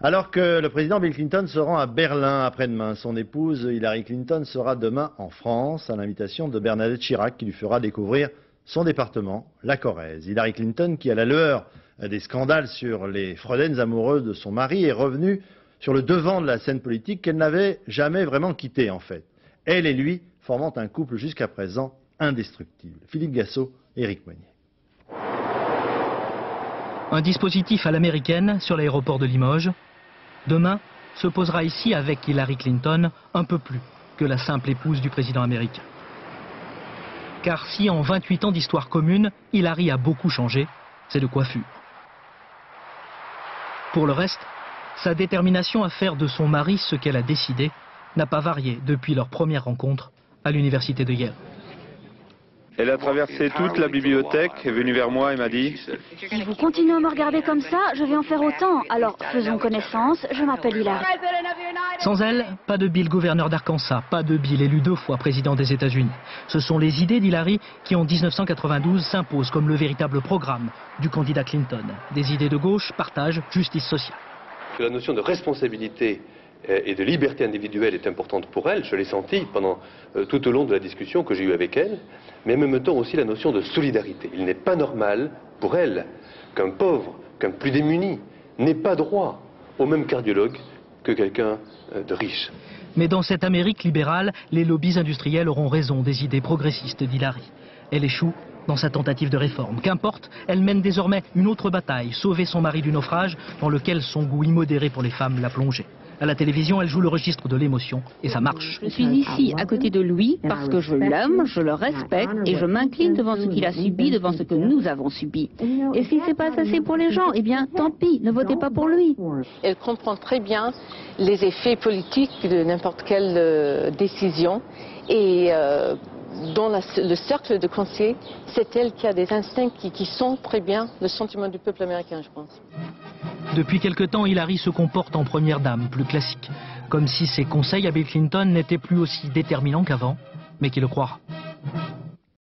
Alors que le président Bill Clinton se rend à Berlin après-demain, son épouse Hillary Clinton sera demain en France à l'invitation de Bernadette Chirac qui lui fera découvrir son département, la Corrèze. Hillary Clinton, qui à la lueur des scandales sur les Freudens amoureux de son mari, est revenue sur le devant de la scène politique qu'elle n'avait jamais vraiment quitté en fait. Elle et lui formant un couple jusqu'à présent indestructible. Philippe Gassot, Éric Moignet. Un dispositif à l'américaine sur l'aéroport de Limoges. Demain se posera ici avec Hillary Clinton un peu plus que la simple épouse du président américain. Car si en 28 ans d'histoire commune, Hillary a beaucoup changé, c'est de coiffure. Pour le reste, sa détermination à faire de son mari ce qu'elle a décidé n'a pas varié depuis leur première rencontre à l'université de Yale. Elle a traversé toute la bibliothèque, est venue vers moi et m'a dit « Si vous continuez à me regarder comme ça, je vais en faire autant. Alors faisons connaissance, je m'appelle Hillary. » Sans elle, pas de Bill gouverneur d'Arkansas, pas de Bill élu 2 fois président des États-Unis. Ce sont les idées d'Hillary qui en 1992 s'imposent comme le véritable programme du candidat Clinton. Des idées de gauche, partage, justice sociale. La notion de responsabilité et de liberté individuelle est importante pour elle, je l'ai senti pendant tout au long de la discussion que j'ai eue avec elle, mais en même temps aussi la notion de solidarité. Il n'est pas normal pour elle qu'un pauvre, qu'un plus démuni n'ait pas droit au même cardiologue que quelqu'un de riche. Mais dans cette Amérique libérale, les lobbies industriels auront raison des idées progressistes d'Hillary. Elle échoue dans sa tentative de réforme. Qu'importe, elle mène désormais une autre bataille, sauver son mari du naufrage dans lequel son goût immodéré pour les femmes l'a plongé. À la télévision, elle joue le registre de l'émotion et ça marche. Je suis ici à côté de lui parce que je l'aime, je le respecte et je m'incline devant ce qu'il a subi, devant ce que nous avons subi. Et si c'est pas assez pour les gens, eh bien tant pis, ne votez pas pour lui. Elle comprend très bien les effets politiques de n'importe quelle décision et dans le cercle de conseillers, c'est elle qui a des instincts qui sont très bien le sentiment du peuple américain, je pense. Depuis quelque temps, Hillary se comporte en première dame, plus classique. Comme si ses conseils à Bill Clinton n'étaient plus aussi déterminants qu'avant, mais qui le croira.